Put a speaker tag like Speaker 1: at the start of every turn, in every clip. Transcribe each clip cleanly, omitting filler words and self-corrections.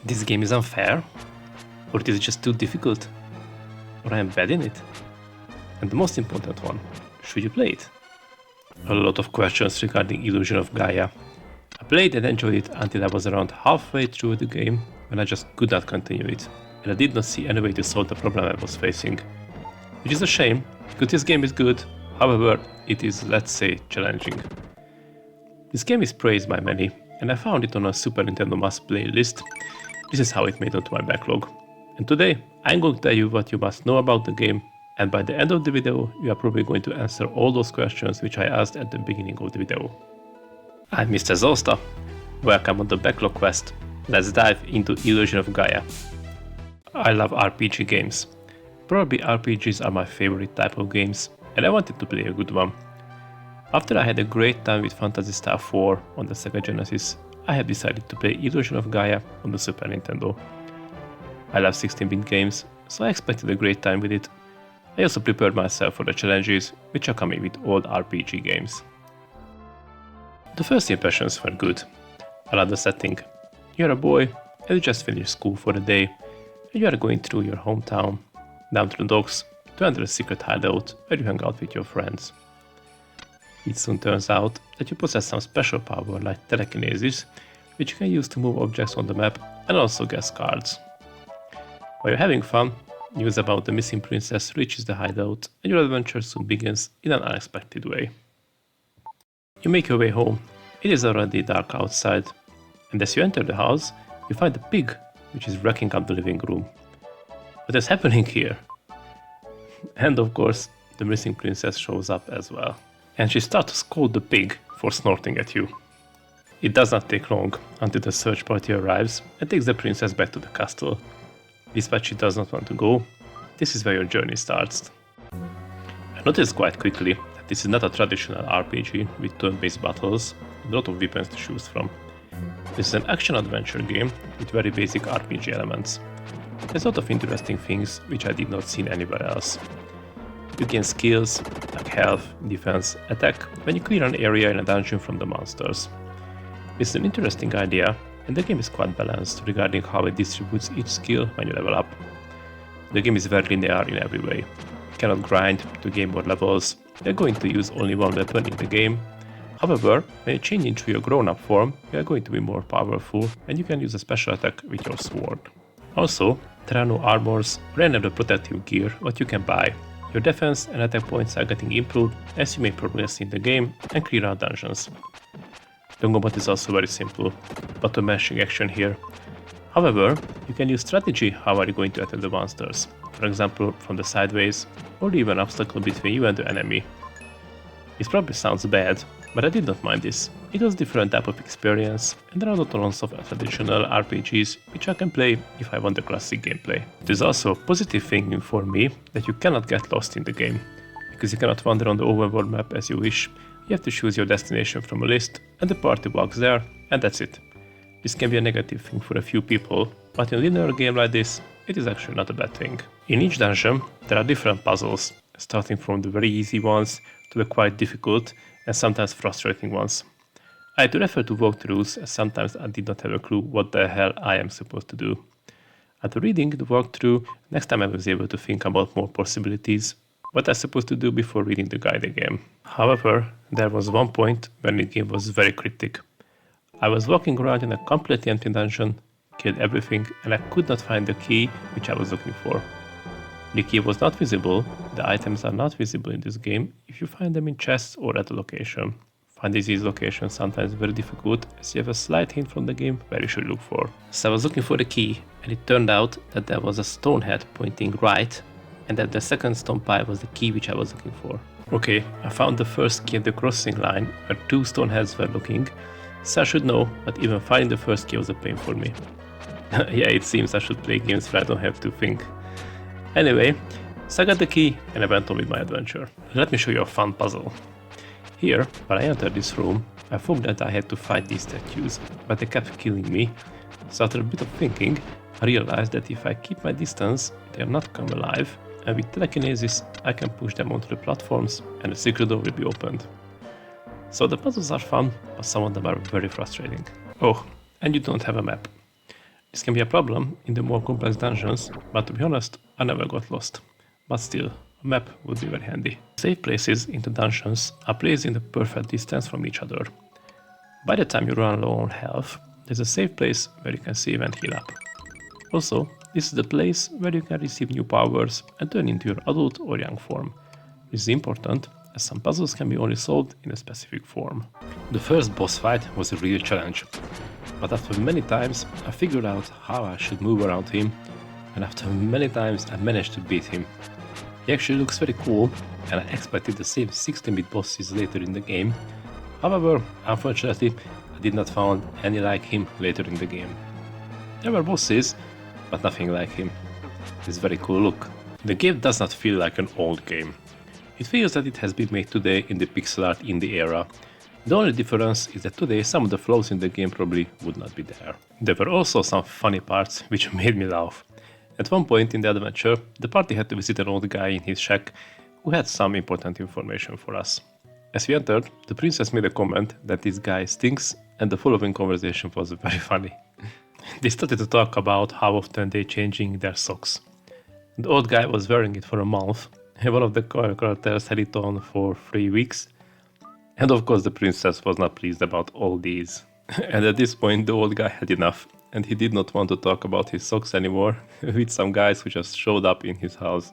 Speaker 1: This game is unfair? Or it is just too difficult? Or I am bad in it? And the most important one, should you play it? A lot of questions regarding Illusion of Gaia. I played and enjoyed it until I was around halfway through the game when I just could not continue it, and I did not see any way to solve the problem I was facing. Which is a shame, because this game is good, however, it is, let's say, challenging. This game is praised by many, and I found it on a Super Nintendo must play list. This is how it made onto my backlog. And today, I'm going to tell you what you must know about the game, and by the end of the video, you are probably going to answer all those questions which I asked at the beginning of the video. I'm Mr. Zosta. Welcome on the backlog quest. Let's dive into Illusion of Gaia. I love RPG games. Probably RPGs are my favorite type of games, and I wanted to play a good one. After I had a great time with Phantasy Star 4 on the Sega Genesis, I have decided to play Illusion of Gaia on the Super Nintendo. I love 16-bit games, so I expected a great time with it. I also prepared myself for the challenges which are coming with all RPG games. The first impressions were good. I love the setting. You're a boy and you just finished school for the day, and you are going through your hometown, down to the docks, to enter a secret hideout where you hang out with your friends. It soon turns out that you possess some special power like telekinesis, which you can use to move objects on the map and also guess cards. While you're having fun, news about the missing princess reaches the hideout and your adventure soon begins in an unexpected way. You make your way home. It is already dark outside, and as you enter the house, you find a pig which is wrecking up the living room. What is happening here? And of course, the missing princess shows up as well, and she starts to scold the pig for snorting at you. It does not take long until the search party arrives and takes the princess back to the castle. Despite she does not want to go, this is where your journey starts. I noticed quite quickly that this is not a traditional RPG with turn-based battles and a lot of weapons to choose from. This is an action-adventure game with very basic RPG elements. There's a lot of interesting things which I did not see anywhere else. You gain skills like health, defense, attack when you clear an area in a dungeon from the monsters. This is an interesting idea, and the game is quite balanced regarding how it distributes each skill when you level up. The game is very linear in every way. You cannot grind to gain more levels, you are going to use only one weapon in the game. However, when you change into your grown-up form, you are going to be more powerful and you can use a special attack with your sword. Also, there are no armors or any other protective gear what you can buy. Your defense and attack points are getting improved as you make progress in the game and clear out dungeons. The combat is also very simple, button mashing action here. However, you can use strategy how are you going to attack the monsters, for example from the sideways or leave an obstacle between you and the enemy. This probably sounds bad, but I did not mind this. It was a different type of experience, and there are not tons of traditional RPGs which I can play if I want the classic gameplay. It is also a positive thing for me that you cannot get lost in the game, because you cannot wander on the overworld map as you wish. You have to choose your destination from a list, and the party walks there, and that's it. This can be a negative thing for a few people, but in a linear game like this, it is actually not a bad thing. In each dungeon, there are different puzzles, starting from the very easy ones to the quite difficult and sometimes frustrating ones. I had to refer to walkthroughs as sometimes I did not have a clue what the hell I am supposed to do. After reading the walkthrough, next time I was able to think about more possibilities, what I was supposed to do before reading the guide again. However, there was one point when the game was very cryptic. I was walking around in a completely empty dungeon, killed everything, and I could not find the key which I was looking for. The key was not visible, the items are not visible in this game if you find them in chests or at a location. Finding these locations is sometimes very difficult as you have a slight hint from the game where you should look for. So I was looking for the key, and it turned out that there was a stone head pointing right, and that the second stone pile was the key which I was looking for. Okay, I found the first key at the crossing line where two stone heads were looking, so I should know, but even finding the first key was a pain for me. Yeah, it seems I should play games where I don't have to think. Anyway, so I got the key and I went on with my adventure. Let me show you a fun puzzle. Here, when I entered this room, I thought that I had to fight these statues, but they kept killing me. So after a bit of thinking, I realized that if I keep my distance, they are not come alive, and with telekinesis, I can push them onto the platforms and the secret door will be opened. So the puzzles are fun, but some of them are very frustrating. Oh, and you don't have a map. This can be a problem in the more complex dungeons, but to be honest, I never got lost. But still, a map would be very handy. Safe places in the dungeons are placed in the perfect distance from each other. By the time you run low on health, there's a safe place where you can save and heal up. Also, this is the place where you can receive new powers and turn into your adult or young form. This is important, as some puzzles can be only solved in a specific form. The first boss fight was a real challenge, but after many times I figured out how I should move around him, and after many times I managed to beat him. He actually looks very cool, and I expected the same 16-bit bosses later in the game. However, unfortunately, I did not find any like him later in the game. There were bosses, but nothing like him. It's very cool look. The game does not feel like an old game. It feels that it has been made today in the pixel art indie era. The only difference is that today some of the flaws in the game probably would not be there. There were also some funny parts which made me laugh. At one point in the adventure, the party had to visit an old guy in his shack who had some important information for us. As we entered, the princess made a comment that this guy stinks, and the following conversation was very funny. They started to talk about how often they changing their socks. The old guy was wearing it for a month, and one of the characters had it on for 3 weeks. And of course the princess was not pleased about all these. And at this point the old guy had enough, and he did not want to talk about his socks anymore with some guys who just showed up in his house.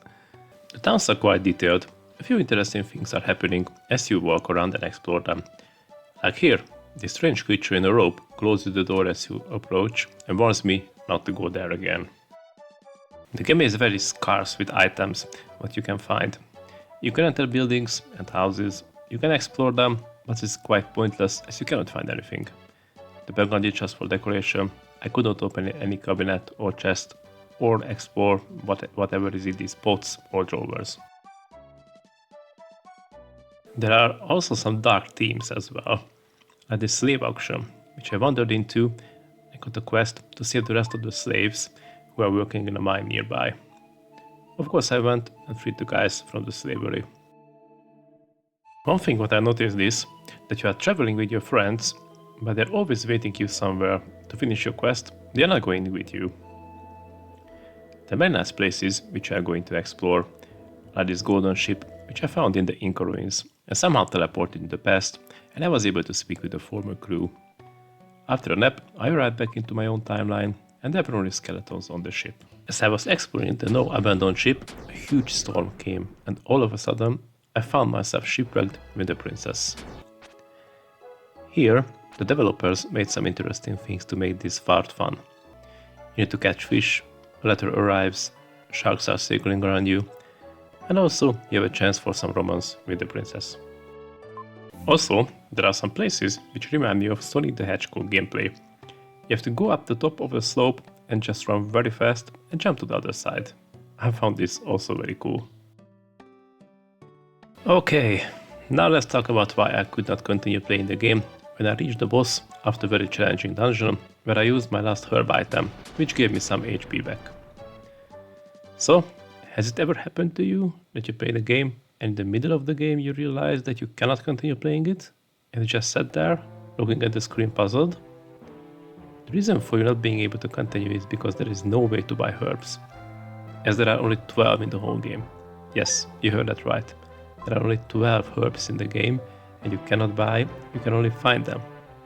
Speaker 1: The towns are quite detailed. A few interesting things are happening as you walk around and explore them. Like here, this strange creature in a robe closes the door as you approach and warns me not to go there again. The game is very scarce with items what you can find. You can enter buildings and houses, you can explore them, but it's quite pointless as you cannot find anything. The background is just for decoration. I could not open any cabinet or chest or explore whatever is in these pots or drawers. There are also some dark themes as well, like the slave auction, which I wandered into and got a quest to save the rest of the slaves who are working in a mine nearby. Of course I went and freed the guys from the slavery. One thing what I noticed is that you are traveling with your friends, but they're always waiting you somewhere to finish your quest. They are not going with you. There are many nice places which I are going to explore, like this golden ship which I found in the Inca ruins and somehow teleported in the past, and I was able to speak with the former crew. After a nap, I arrived back into my own timeline, and there were only skeletons on the ship. As I was exploring the now abandoned ship, a huge storm came, and all of a sudden I found myself shipwrecked with the princess. Here, the developers made some interesting things to make this part fun. You need to catch fish, a letter arrives, sharks are circling around you, and also you have a chance for some romance with the princess. Also, there are some places which remind me of Sonic the Hedgehog gameplay. You have to go up the top of a slope and just run very fast and jump to the other side. I found this also very cool. Okay, now let's talk about why I could not continue playing the game when I reached the boss after a very challenging dungeon where I used my last herb item, which gave me some HP back. So, has it ever happened to you that you play the game and in the middle of the game you realize that you cannot continue playing it and you just sat there looking at the screen puzzled? The reason for you not being able to continue is because there is no way to buy herbs, as there are only 12 in the whole game. Yes, you heard that right. There are only 12 herbs in the game and you cannot buy, you can only find them.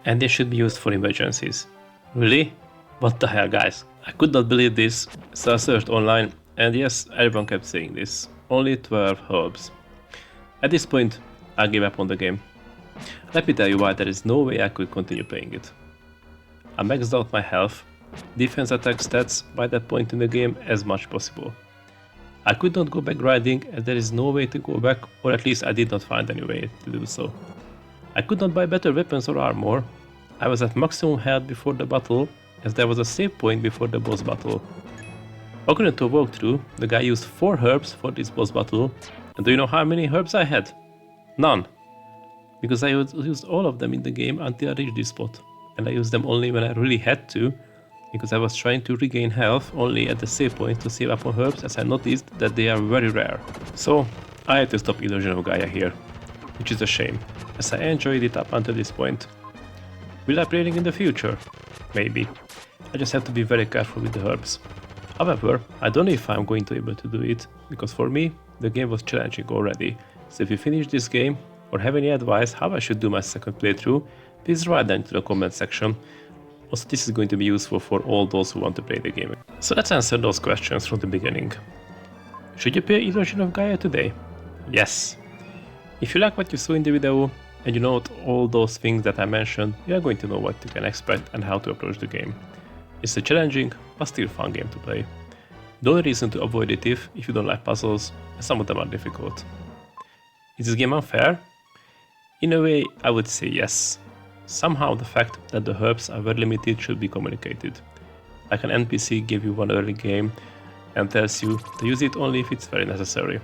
Speaker 1: And they should be used for emergencies. Really? What the hell, guys? I could not believe this, so I searched online, and yes, everyone kept saying this. Only 12 herbs. At this point, I gave up on the game. Let me tell you why there is no way I could continue playing it. I maxed out my health, defense attack stats by that point in the game as much possible. I could not go back grinding as there is no way to go back, or at least I did not find any way to do so. I could not buy better weapons or armor. I was at maximum health before the battle, as there was a save point before the boss battle. According to a walkthrough, the guy used 4 herbs for this boss battle, and do you know how many herbs I had? None. Because I used all of them in the game until I reached this spot, and I used them only when I really had to, because I was trying to regain health only at the save point to save up on herbs, as I noticed that they are very rare. So I had to stop Illusion of Gaia here, which is a shame, as I enjoyed it up until this point. Will I play it in the future? Maybe. I just have to be very careful with the herbs. However, I don't know if I'm going to be able to do it, because for me, the game was challenging already. So if you finish this game, or have any advice how I should do my second playthrough, please write down into the comment section. Also, this is going to be useful for all those who want to play the game. So let's answer those questions from the beginning. Should you play Illusion of Gaia today? Yes. If you like what you saw in the video, and you know all those things that I mentioned, you are going to know what you can expect and how to approach the game. It's a challenging, but still fun game to play. The only reason to avoid it if you don't like puzzles, and some of them are difficult. Is this game unfair? In a way, I would say yes. Somehow the fact that the herbs are very limited should be communicated. Like an NPC gave you one early game and tells you to use it only if it's very necessary.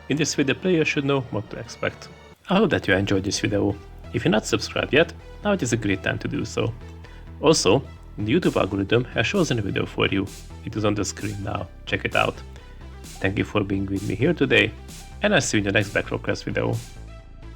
Speaker 1: In this way the player should know what to expect. I hope that you enjoyed this video. If you're not subscribed yet, now it is a great time to do so. Also, the YouTube algorithm has chosen a video for you. It is on the screen now, check it out. Thank you for being with me here today, and I'll see you in the next Backrow Quest video.